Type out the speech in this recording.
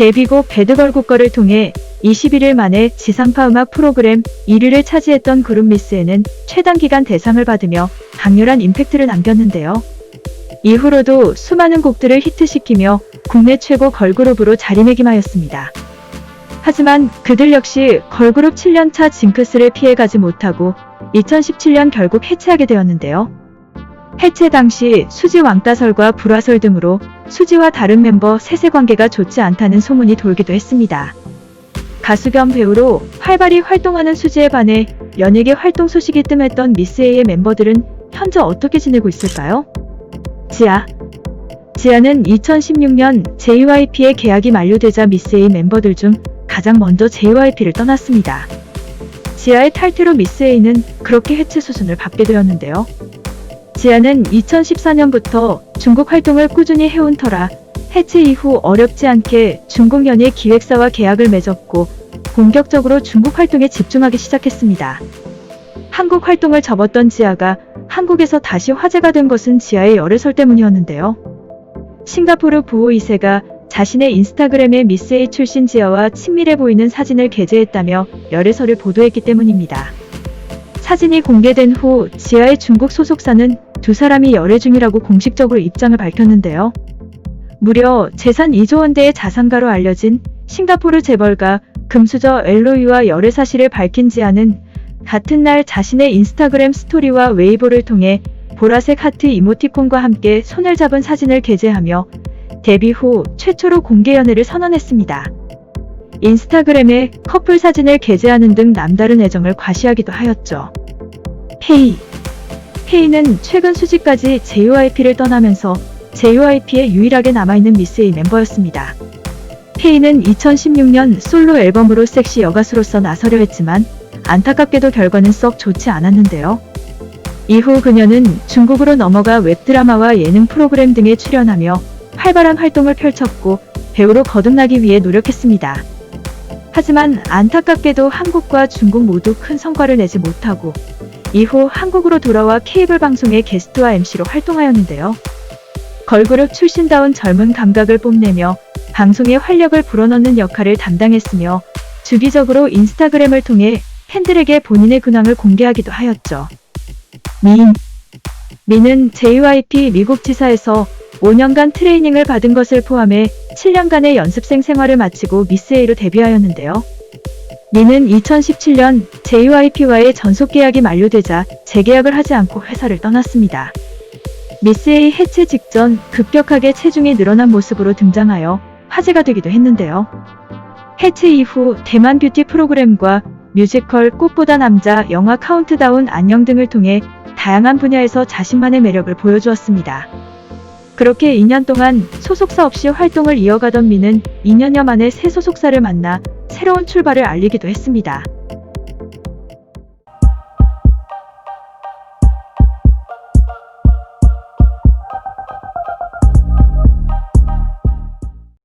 데뷔곡 배드걸국거를 통해 21일 만에 지상파 음악 프로그램 1위를 차지했던 그룹 미스에는 최단기간 대상을 받으며 강렬한 임팩트를 남겼는데요. 이후로도 수많은 곡들을 히트시키며 국내 최고 걸그룹으로 자리매김하였습니다. 하지만 그들 역시 걸그룹 7년차 징크스를 피해가지 못하고 2017년 결국 해체하게 되었는데요. 해체 당시 수지 왕따설과 불화설 등으로 수지와 다른 멤버 셋의 관계가 좋지 않다는 소문이 돌기도 했습니다. 가수 겸 배우로 활발히 활동하는 수지에 반해 연예계 활동 소식이 뜸했던 미스A의 멤버들은 현재 어떻게 지내고 있을까요? 지아는 2016년 JYP의 계약이 만료되자 미스A 멤버들 중 가장 먼저 JYP를 떠났습니다. 지아의 탈퇴로 미스A는 그렇게 해체 수순을 밟게 되었는데요. 지아는 2014년부터 중국 활동을 꾸준히 해온 터라 해체 이후 어렵지 않게 중국 연예 기획사와 계약을 맺었고 본격적으로 중국 활동에 집중하기 시작했습니다. 한국 활동을 접었던 지아가 한국에서 다시 화제가 된 것은 지아의 열애설 때문이었는데요. 싱가포르 부호 2세가 자신의 인스타그램에 미스A 출신 지아와 친밀해 보이는 사진을 게재했다며 열애설을 보도했기 때문입니다. 사진이 공개된 후 지아의 중국 소속사는 두 사람이 열애 중이라고 공식적으로 입장을 밝혔는데요. 무려 재산 2조 원대의 자산가로 알려진 싱가포르 재벌가 금수저 엘로이와 열애 사실을 밝힌 지아는 같은 날 자신의 인스타그램 스토리와 웨이보를 통해 보라색 하트 이모티콘과 함께 손을 잡은 사진을 게재하며 데뷔 후 최초로 공개 연애를 선언했습니다. 인스타그램에 커플 사진을 게재하는 등 남다른 애정을 과시하기도 하였죠. 페이는 최근 수지까지 JYP를 떠나면서 JYP에 유일하게 남아있는 미스A 멤버였습니다. 페이는 2016년 솔로 앨범으로 섹시 여가수로서 나서려 했지만 안타깝게도 결과는 썩 좋지 않았는데요. 이후 그녀는 중국으로 넘어가 웹드라마와 예능 프로그램 등에 출연하며 활발한 활동을 펼쳤고 배우로 거듭나기 위해 노력했습니다. 하지만 안타깝게도 한국과 중국 모두 큰 성과를 내지 못하고 이후 한국으로 돌아와 케이블 방송의 게스트와 MC로 활동하였는데요. 걸그룹 출신다운 젊은 감각을 뽐내며 방송에 활력을 불어넣는 역할을 담당했으며 주기적으로 인스타그램을 통해 팬들에게 본인의 근황을 공개하기도 하였죠. 미는 JYP 미국 지사에서 5년간 트레이닝을 받은 것을 포함해 7년간의 연습생 생활을 마치고 미스A로 데뷔하였는데요. 미는 2017년 JYP와의 전속 계약이 만료되자 재계약을 하지 않고 회사를 떠났습니다. 미스A 해체 직전 급격하게 체중이 늘어난 모습으로 등장하여 화제가 되기도 했는데요. 해체 이후 대만 뷰티 프로그램과 뮤지컬 꽃보다 남자, 영화 카운트다운 안녕 등을 통해 다양한 분야에서 자신만의 매력을 보여주었습니다. 그렇게 2년 동안 소속사 없이 활동을 이어가던 미는 2년여 만에 새 소속사를 만나 새로운 출발을 알리기도 했습니다.